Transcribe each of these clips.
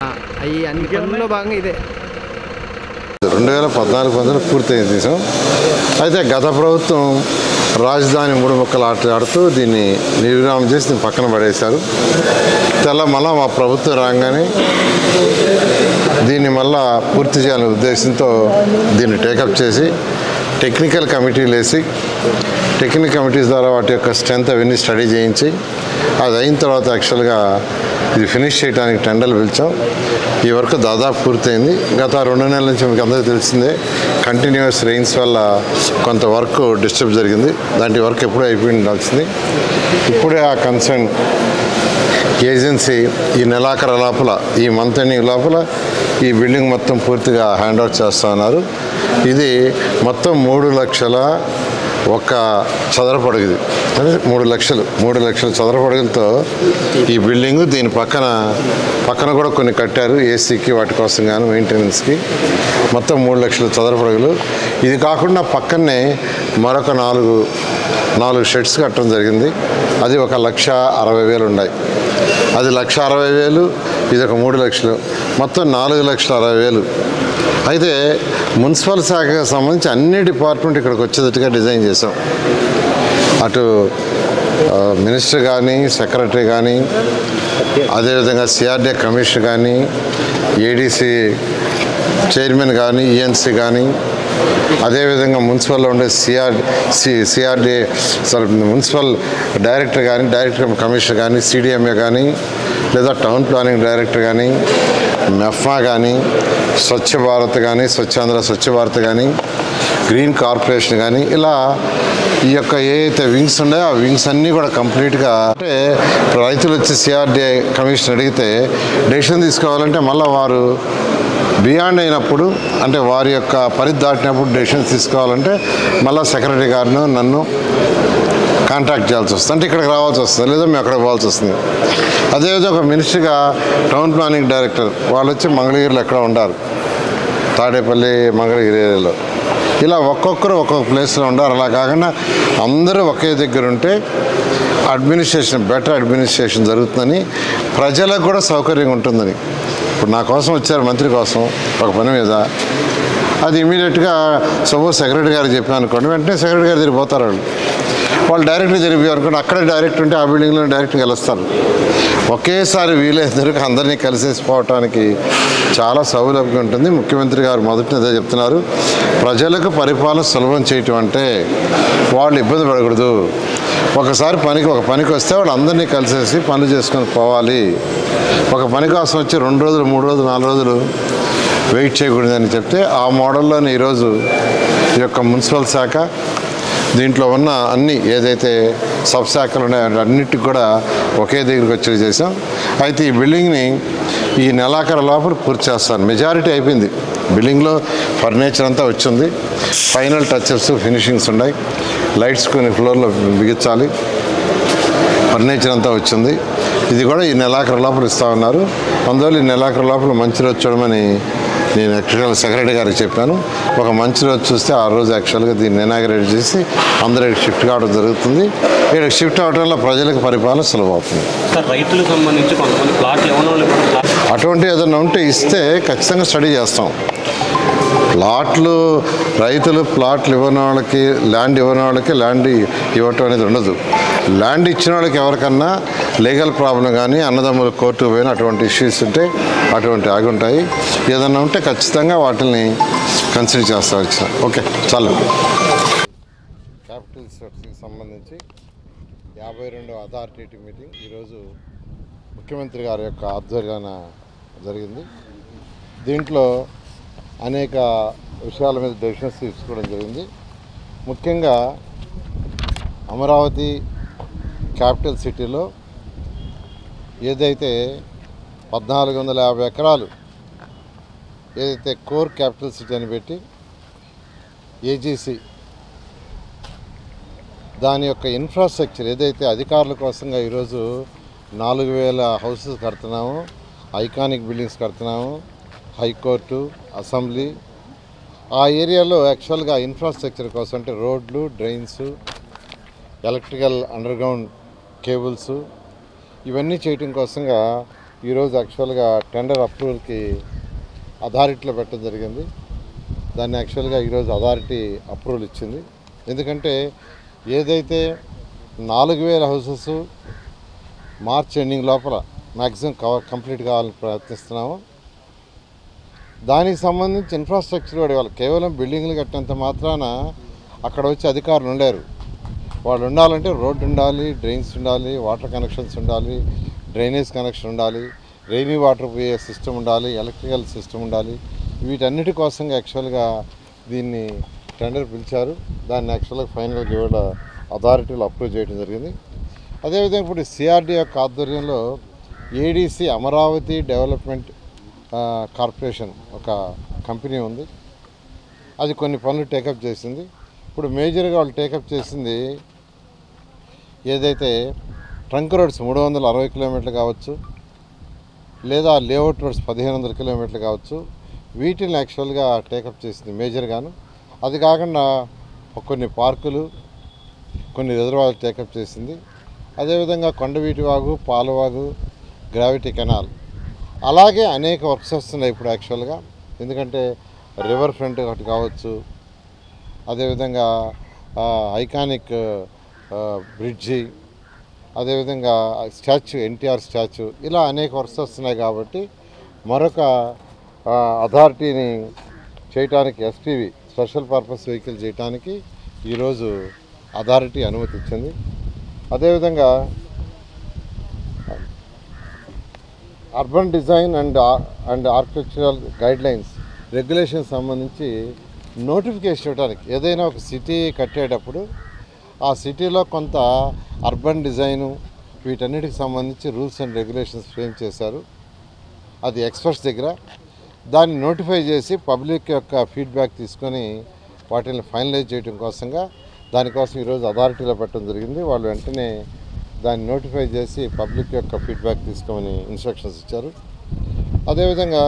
అవి అన్ని పనుల్లో భాగంగా ఇదే 2014 పూర్తయింది దేశం. అయితే గత ప్రభుత్వం రాజధాని 3 ముక్కలు ఆడుతూ దీన్ని నిర్విరామం చేసి దీన్ని పక్కన పడేశారు. మళ్ళా మా ప్రభుత్వం రాగానే దీన్ని మళ్ళా పూర్తి చేయాలనే ఉద్దేశంతో దీన్ని టేకప్ చేసి టెక్నికల్ కమిటీలు వేసి టెక్నికల్ కమిటీస్ ద్వారా వాటి యొక్క స్ట్రెంత్ అవన్నీ స్టడీ చేయించి అది అయిన తర్వాత యాక్చువల్గా ఇది ఫినిష్ చేయడానికి టెండర్లు పిలిచాం. ఈ వర్క్ దాదాపు పూర్తయింది. గత 2 నెలల నుంచి మీకు అందరికీ తెలిసిందే కంటిన్యూస్ రెయిన్స్ వల్ల కొంత వర్క్ డిస్టర్బ్ జరిగింది. దాంట్లో వర్క్ ఎప్పుడూ అయిపోయి ఉండాల్సింది. ఇప్పుడే ఆ కన్సర్న్ ఏజెన్సీ ఈ నెలాఖరు లోపల ఈ మంత్ ఎండింగ్ లోపల ఈ బిల్డింగ్ మొత్తం పూర్తిగా హ్యాండ్ ఓవర్ చేస్తూ ఉన్నారు. ఇది మొత్తం 3,01,000 చదరపు అడుగుది. అంటే 3,00,000 చదరపు అడుగులతో ఈ బిల్డింగు దీని పక్కన కూడా కొన్ని కట్టారు ఏసీకి వాటి కోసం కానీ మెయింటెనెన్స్కి. మొత్తం 3,00,000 చదరపు అడుగులు. ఇది కాకుండా పక్కనే మరొక 4 షెడ్స్ కట్టడం జరిగింది. అది 1,60,000 ఉన్నాయి. అది 1,60,000, ఇది ఒక 3 లక్షలు, మొత్తం 4,60,000. అయితే మున్సిపల్ శాఖకు సంబంధించి అన్ని డిపార్ట్మెంట్ ఇక్కడికి వచ్చేటట్టుగా డిజైన్ చేసాం. అటు మినిస్టర్ కానీ సెక్రటరీ కానీ అదేవిధంగా సిఆర్డీఏ కమిషనర్ కానీ ఏడీసీ చైర్మన్ కానీ ఈఎన్సీ కానీ అదేవిధంగా మున్సిపల్లో ఉండే సిఆర్డీఏ మున్సిపల్ డైరెక్టర్ కానీ డైరెక్టర్ కమిషనర్ కానీ సిడిఎంఏ కానీ లేదా టౌన్ ప్లానింగ్ డైరెక్టర్ కానీ మెఫ్మా కానీ స్వచ్ఛ భారత్ కానీ స్వచ్ఛాంధ్ర స్వచ్ఛ భారత్ కానీ గ్రీన్ కార్పొరేషన్ కానీ ఇలా ఈ యొక్క ఏదైతే వింగ్స్ ఉన్నాయో ఆ వింగ్స్ అన్నీ కూడా కంప్లీట్గా అంటే రైతులు వచ్చి సిఆర్డీఏ కమిషన్ అడిగితే డెసిషన్ తీసుకోవాలంటే మళ్ళీ వారు బియాండ్ అయినప్పుడు అంటే వారి యొక్క పరిధి దాటినప్పుడు డెసిషన్స్ తీసుకోవాలంటే మళ్ళీ సెక్రటరీ గారిను నన్ను కాంటాక్ట్ చేయాల్సి వస్తుంది. అంటే ఇక్కడికి రావాల్సి వస్తుంది, లేదా మేము అక్కడ పోవాల్సి వస్తుంది. అదేవిధంగా ఒక మినిస్టర్గా టౌన్ ప్లానింగ్ డైరెక్టర్ వాళ్ళు వచ్చి మంగళగిరిలో ఎక్కడ ఉండారు, తాడేపల్లి మంగళగిరి ఏరియాలో. ఇలా ఒక్కొక్కరు ఒక్కొక్క ప్లేస్లో ఉండారు. అలా కాకుండా అందరూ ఒకే దగ్గర ఉంటే బెటర్ అడ్మినిస్ట్రేషన్ జరుగుతుందని ప్రజలకు కూడా సౌకర్యంగా ఉంటుందని. ఇప్పుడు నా కోసం వచ్చారు మంత్రి కోసం ఒక పని మీద, అది ఇమీడియట్గా సపోజ్ సెక్రటరీ గారు చెప్పాను అనుకోండి, వెంటనే సెక్రటరీ గారు తిరిగిపోతారు. వాళ్ళు డైరెక్ట్గా జరిగిపోయారు అనుకోండి, అక్కడే డైరెక్ట్ ఉంటే ఆ బిల్డింగ్లో డైరెక్ట్గా గెలుస్తారు. ఒకేసారి వీలైనందుకు అందరినీ కలిసేసిపోవటానికి చాలా సౌలభ్యంగా ఉంటుంది. ముఖ్యమంత్రి గారు మొదటి అదే చెప్తున్నారు, ప్రజలకు పరిపాలన సులభం చేయటం అంటే వాళ్ళు ఇబ్బంది పడకూడదు. ఒక పనికి వస్తే వాళ్ళు అందరినీ కలిసేసి పనులు చేసుకొని పోవాలి. ఒక పని కోసం వచ్చి 2 రోజులు 3 రోజులు 4 రోజులు వెయిట్ చేయకూడదని చెప్తే ఆ మోడల్లోనే ఈరోజు ఈ యొక్క మున్సిపల్ శాఖ దీంట్లో ఉన్న అన్ని ఏదైతే సబ్ శాఖలు ఉన్నాయో అన్నిటికి కూడా ఒకే దగ్గరికి వచ్చి చేసాం. అయితే ఈ బిల్డింగ్ని ఈ నెలాఖరు లోపల పూర్తి చేస్తాను. మెజారిటీ అయిపోయింది. బిల్డింగ్లో ఫర్నిచర్ అంతా వచ్చింది. ఫైనల్ టచెస్ ఫినిషింగ్స్ ఉన్నాయి. లైట్స్ కొన్ని ఫ్లోర్లో బిగించాలి. ఫర్నిచర్ అంతా వచ్చింది. ఇది కూడా ఈ నెలాఖరు లోపల ఇస్తా ఉన్నారు. అందువల్ల ఈ నెలాఖరు లోపల మంచి రోజు చూడమని నేను యాక్చువల్గా సెక్రటరీ గారికి చెప్పాను. ఒక మంచి రోజు చూస్తే ఆ రోజు యాక్చువల్గా దీన్ని ఇనాగరేట్ చేసి అందరూ షిఫ్ట్ కావడం జరుగుతుంది. ఇక్కడ షిఫ్ట్ అవడం వల్ల ప్రజలకు పరిపాలన సులభం అవుతుంది. రైతులకు సంబంధించి కొంతమంది అటువంటి ఏదైనా ఉంటే ఇస్తే ఖచ్చితంగా స్టడీ చేస్తాం. రైతులు ప్లాట్లు ఇవ్వని వాళ్ళకి ల్యాండ్ ఇవ్వటం అనేది ఉండదు. ల్యాండ్ ఇచ్చిన వాళ్ళకి ఎవరికన్నా లీగల్ ప్రాబ్లం కానీ అన్నదమ్ముల కోర్టుకు పోయిన అటువంటి ఇష్యూస్ ఉంటే అటువంటి ఆగి ఉంటాయి. ఏదన్నా ఉంటే ఖచ్చితంగా వాటిని కన్సిడర్ చేస్తా వచ్చిన. ఓకే, చాలా క్యాపిటల్ సిటీకి సంబంధించి 52వ అథారిటీ మీటింగ్ ఈరోజు ముఖ్యమంత్రి గారి యొక్క ఆధ్వర్యాన జరిగింది. దీంట్లో అనేక విషయాల మీద డెసిషన్స్ తీసుకోవడం జరిగింది. ముఖ్యంగా అమరావతి క్యాపిటల్ సిటీలో ఏదైతే 1,450 ఎకరాలు ఏదైతే కోర్ క్యాపిటల్ సిటీ అని పెట్టి ఏజీసీ దాని యొక్క ఇన్ఫ్రాస్ట్రక్చర్ ఏదైతే అధికారుల కోసంగా ఈరోజు 4,000 హౌసెస్ కడుతున్నాము, ఐకానిక్ బిల్డింగ్స్ కడుతున్నాము, హైకోర్టు, అసెంబ్లీ, ఆ ఏరియాలో యాక్చువల్గా ఇన్ఫ్రాస్ట్రక్చర్ కోసం అంటే రోడ్లు, డ్రైన్స్, ఎలక్ట్రికల్ అండర్గ్రౌండ్ కేబుల్స్ ఇవన్నీ చేయటం కోసంగా ఈరోజు యాక్చువల్గా టెండర్ అప్రూవల్కి అథారిటీలో పెట్టడం జరిగింది. దాన్ని యాక్చువల్గా ఈరోజు అథారిటీ అప్రూవల్ ఇచ్చింది. ఎందుకంటే ఏదైతే 4000 హౌసెస్ మార్చ్ ఎండింగ్ లోపల మ్యాక్సిమం కంప్లీట్ కావాలని ప్రయత్నిస్తున్నాము. దానికి సంబంధించి ఇన్ఫ్రాస్ట్రక్చర్ కూడా ఇవ్వాలి. కేవలం బిల్డింగ్లు కట్టినంత మాత్రాన అక్కడ వచ్చి అధికారులు ఉండలేరు. వాళ్ళు ఉండాలంటే రోడ్డు ఉండాలి, డ్రైన్స్ ఉండాలి, వాటర్ కనెక్షన్స్ ఉండాలి, డ్రైనేజ్ కనెక్షన్ ఉండాలి, రెయినీ వాటర్ పోయే సిస్టమ్ ఉండాలి, ఎలక్ట్రికల్ సిస్టమ్ ఉండాలి. వీటన్నిటి కోసం యాక్చువల్గా దీన్ని టెండర్ పిలిచారు. దాన్ని యాక్చువల్గా ఫైనల్గా ఇవాళ అథారిటీలు అప్రూవ్ చేయడం జరిగింది. అదేవిధంగా ఇప్పుడు సిఆర్డీ యొక్క ఆధ్వర్యంలో ఏడీసీ అమరావతి డెవలప్మెంట్ కార్పొరేషన్ ఒక కంపెనీ ఉంది. అది కొన్ని పనులు టేకప్ చేసింది. ఇప్పుడు మేజర్గా వాళ్ళు టేకప్ చేసింది ఏదైతే ట్రంక్ రోడ్స్ 360 కిలోమీటర్లు కావచ్చు, లేదా లేఅవుట్ రోడ్స్ 1500 కిలోమీటర్లు కావచ్చు, వీటిని యాక్చువల్గా టేకప్ చేసింది మేజర్గాను. అది కాకుండా కొన్ని పార్కులు, కొన్ని రిజర్వాయర్లు టేకప్ చేసింది. అదేవిధంగా కొండవీటి వాగు, పాలవాగు, గ్రావిటీ కెనాల్, అలాగే అనేక వర్క్స్ వస్తున్నాయి ఇప్పుడు యాక్చువల్గా. ఎందుకంటే రివర్ ఫ్రంట్ ఒకటి కావచ్చు, అదేవిధంగా ఐకానిక్ బ్రిడ్జి, అదేవిధంగా స్టాచ్యూ, ఎన్టీఆర్ స్టాచ్యూ, ఇలా అనేక వర్క్స్ వస్తున్నాయి. కాబట్టి మరొక అథారిటీని చేయటానికి, ఎస్పీవి స్పెషల్ పర్పస్ వెహికల్ చేయడానికి ఈరోజు అథారిటీ అనుమతి ఇచ్చింది. అదేవిధంగా urban design and architectural guidelines regulation సంబంధించి నోటిఫికేషన్ ఇవ్వడానికి, ఏదైనా ఒక సిటీ కట్టేటప్పుడు ఆ సిటీలో కొంత అర్బన్ డిజైను వీటన్నిటికి సంబంధించి రూల్స్ అండ్ రెగ్యులేషన్స్ ఫ్రేమ్ చేశారు. అది ఎక్స్పర్ట్స్ దగ్గర. దాన్ని నోటిఫై చేసి పబ్లిక్ యొక్క ఫీడ్బ్యాక్ తీసుకొని వాటిని ఫైనలైజ్ చేయడం కోసంగా దానికోసం ఈరోజు అథారిటీలో పెట్టడం జరిగింది. వాళ్ళు వెంటనే దాన్ని నోటిఫై చేసి పబ్లిక్ యొక్క ఫీడ్బ్యాక్ తీసుకోమని ఇన్స్ట్రక్షన్స్ ఇచ్చారు. అదేవిధంగా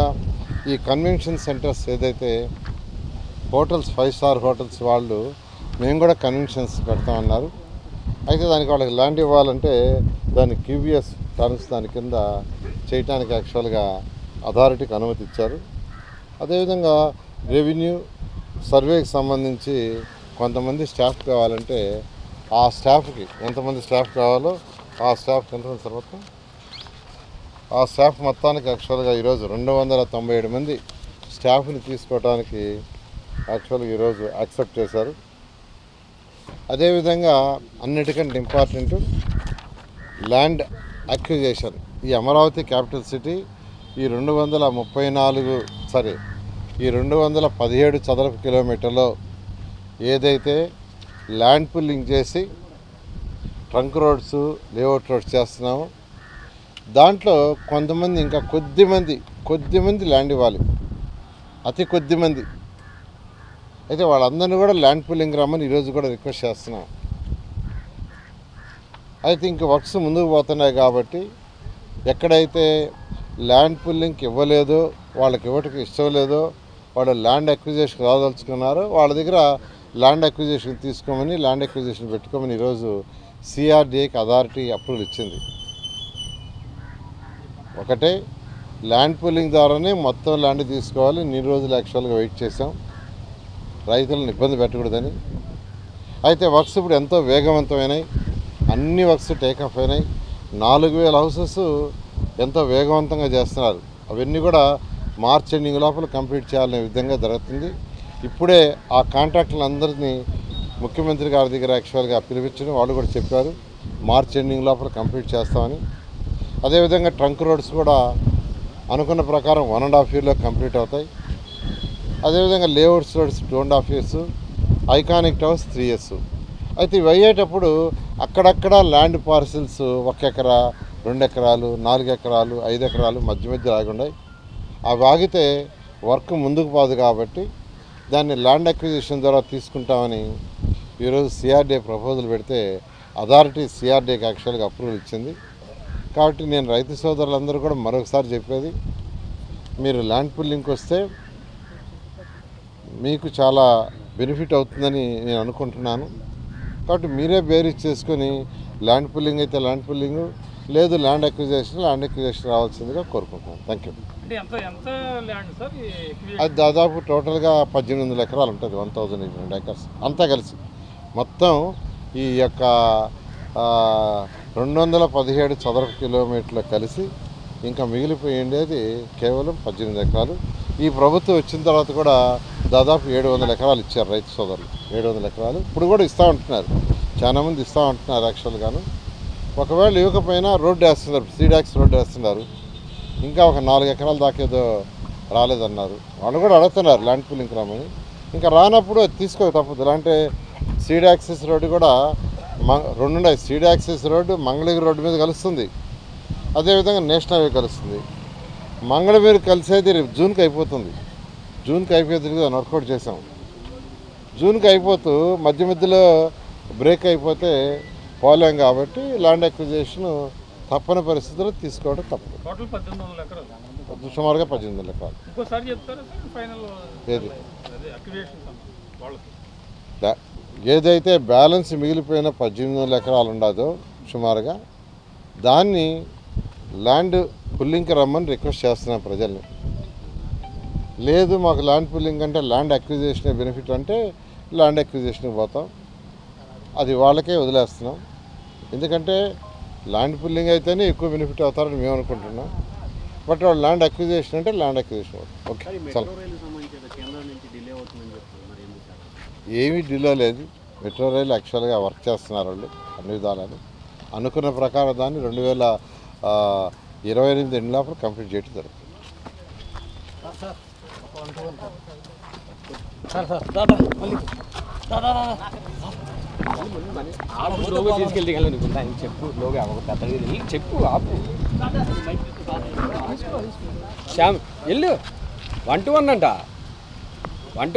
ఈ కన్వెన్షన్ సెంటర్స్ ఏదైతే హోటల్స్, 5 స్టార్ హోటల్స్ వాళ్ళు మేము కూడా కన్వెన్షన్స్ పెడతామన్నారు. అయితే దానికి వాళ్ళకి ల్యాండ్ ఇవ్వాలంటే దాన్ని క్యూబిఎస్ టర్మ్స్ దాని కింద చేయటానికి యాక్చువల్గా అథారిటీకి అనుమతి ఇచ్చారు. అదేవిధంగా రెవెన్యూ సర్వేకి సంబంధించి కొంతమంది స్టాఫ్ కావాలంటే ఆ స్టాఫ్కి ఎంతమంది స్టాఫ్ కావాలో ఆ స్టాఫ్ ఎంతమంది తర్వాత ఆ స్టాఫ్ మొత్తానికి యాక్చువల్గా ఈరోజు 297 మంది స్టాఫ్ని తీసుకోవడానికి యాక్చువల్గా ఈరోజు యాక్సెప్ట్ చేశారు. అదేవిధంగా అన్నిటికంటే ఇంపార్టెంట్ ల్యాండ్ అక్విజిషన్. ఈ అమరావతి క్యాపిటల్ సిటీ ఈ 217 చదరపు కిలోమీటర్లో ఏదైతే ల్యాండ్ పుల్లింగ్ చేసి ట్రంక్ రోడ్స్, లేఅవుట్ రోడ్స్ చేస్తున్నాము, దాంట్లో కొంతమంది ఇంకా కొద్దిమంది ల్యాండ్ ఇవ్వాలి, అతి కొద్దిమంది. అయితే వాళ్ళందరినీ కూడా ల్యాండ్ పుల్లింగ్ రమ్మని ఈరోజు కూడా రిక్వెస్ట్ చేస్తున్నాం. అయితే ఇంక వర్క్స్ ముందుకు పోతున్నాయి కాబట్టి ఎక్కడైతే ల్యాండ్ పుల్లింగ్కి ఇవ్వలేదో, వాళ్ళకి ఇవ్వటకు ఇష్టం లేదో, వాళ్ళు ల్యాండ్ అక్విజిషన్ రాదలుచుకున్నారో వాళ్ళ దగ్గర ల్యాండ్ అక్విజిషన్ తీసుకోమని, ల్యాండ్ అక్విజిషన్ పెట్టుకోమని ఈరోజు సిఆర్డీఏకి అథారిటీ అప్రూవల్ ఇచ్చింది. ఒకటే ల్యాండ్ పూలింగ్ ద్వారానే మొత్తం ల్యాండ్ తీసుకోవాలి. ఇన్ని రోజులు యాక్చువల్గా వెయిట్ చేసాం రైతులను ఇబ్బంది పెట్టకూడదని. అయితే వర్క్స్ ఇప్పుడు ఎంతో వేగవంతమైనాయి, అన్ని వర్క్స్ టేకప్ అయినాయి. 4000 హౌసెస్ ఎంతో వేగవంతంగా చేస్తున్నారు. అవన్నీ కూడా మార్చ్ ఎండింగ్ లోపల కంప్లీట్ చేయాలనే విధంగా జరుగుతుంది. ఇప్పుడే ఆ కాంట్రాక్టర్లందరినీ ముఖ్యమంత్రి గారి దగ్గర యాక్చువల్గా పిలిపించడం, వాళ్ళు కూడా చెప్పారు మార్చ్ ఎండింగ్ లోపల కంప్లీట్ చేస్తామని. అదేవిధంగా ట్రంక్ రోడ్స్ కూడా అనుకున్న ప్రకారం 1.5 yearలో కంప్లీట్ అవుతాయి. అదేవిధంగా layouts roads 2.5 years, iconic towers 3 years. అయితే ఇవి అయ్యేటప్పుడు అక్కడక్కడ ల్యాండ్ పార్సిల్స్ 1 ఎకరా, 2 ఎకరాలు, 4 ఎకరాలు, 5 ఎకరాలు మధ్య ఆగి ఉన్నాయి. అవి ఆగితే వర్క్ ముందుకు పోదు. కాబట్టి దాన్ని ల్యాండ్ అక్విజిషన్ ద్వారా తీసుకుంటామని ఈరోజు సిఆర్డీఏ ప్రపోజల్ పెడితే అథారిటీ సిఆర్డీఏకి యాక్చువల్గా అప్రూవల్ ఇచ్చింది. కాబట్టి నేను రైతు సోదరులందరూ కూడా మరొకసారి చెప్పేది, మీరు ల్యాండ్ పుల్లింగ్కి వస్తే మీకు చాలా బెనిఫిట్ అవుతుందని నేను అనుకుంటున్నాను. కాబట్టి మీరే బేరీజ్ చేసుకొని ల్యాండ్ పుల్లింగ్ అయితే ల్యాండ్ పుల్లింగు, లేదు ల్యాండ్ అక్విజిషన్ రావాల్సిందిగా కోరుకుంటున్నాను. Thank you. అది దాదాపు టోటల్గా 1800 ఎకరాలు ఉంటుంది, 1800 acres అంతా కలిసి. మొత్తం ఈ యొక్క 217 చదరపు కిలోమీటర్లు కలిసి ఇంకా మిగిలిపోయిండేది కేవలం 18 ఎకరాలు. ఈ ప్రభుత్వం వచ్చిన తర్వాత కూడా దాదాపు 700 ఎకరాలు ఇచ్చారు రైతు సోదరులు. 700 ఎకరాలు ఇప్పుడు కూడా ఇస్తూ ఉంటున్నారు, చాలామంది ఇస్తూ ఉంటున్నారు యాక్చువల్గాను. ఒకవేళ ఇవ్వకపోయినా రోడ్డు వేస్తున్నారు, సీడాక్స్ రోడ్డు వేస్తున్నారు. ఇంకా ఒక 4 ఎకరాల దాకా ఏదో రాలేదన్నారు, వాళ్ళు కూడా అడుగుతున్నారు ల్యాండ్ పూలింగ్ రమ్మని. ఇంకా రానప్పుడు అది తీసుకోక తప్పదు. ఇలాంటి సీడ్ యాక్సెస్ రోడ్డు కూడా 2 ఉన్నాయి. Seed access road Mangalagiri road మీద కలుస్తుంది, అదేవిధంగా నేషనల్ హైవే కలుస్తుంది. మంగళగిరి కలిసేది రేపు జూన్కి అయిపోతుంది. జూన్కి అయిపోతుంది, దాన్ని వర్కౌట్ చేసాం. జూన్కి అయిపోతూ మధ్యలో బ్రేక్ అయిపోతే పోలేం కాబట్టి ల్యాండ్ అక్విజిషన్ తప్పని పరిస్థితుల్లో తీసుకోవడం తప్పదు. సుమారుగా 1800 ఎకరాలు. ఏది ఏదైతే బ్యాలెన్స్ మిగిలిపోయిన 1800 ఎకరాలు ఉండదో సుమారుగా, దాన్ని ల్యాండ్ పుల్లింగ్కి రమ్మని రిక్వెస్ట్ చేస్తున్నాం ప్రజల్ని. లేదు మాకు ల్యాండ్ పుల్లింగ్ అంటే ల్యాండ్ అక్విజిషన్ బెనిఫిట్ అంటే ల్యాండ్ అక్విజిషన్కి పోతాం, అది వాళ్ళకే వదిలేస్తున్నాం. ఎందుకంటే ల్యాండ్ పుల్లింగ్ అయితేనే ఎక్కువ బెనిఫిట్ అవుతారని మేము అనుకుంటున్నాం. బట్ వాళ్ళు ల్యాండ్ అక్విజిషన్ అంటే ల్యాండ్ అక్విజిషన్. ఓకే, చాలా ఏమీ డిలే లేదు. మెట్రో రైలు యాక్చువల్గా వర్క్ చేస్తున్నారు వాళ్ళు అన్ని విధాలని. అనుకున్న ప్రకారం దాన్ని 2028 ఎండ్ లోపల కంప్లీట్ చేయడం జరుగుతుంది. చెప్పు శ్యామ్ వెళ్ళు 1-1 అంట 1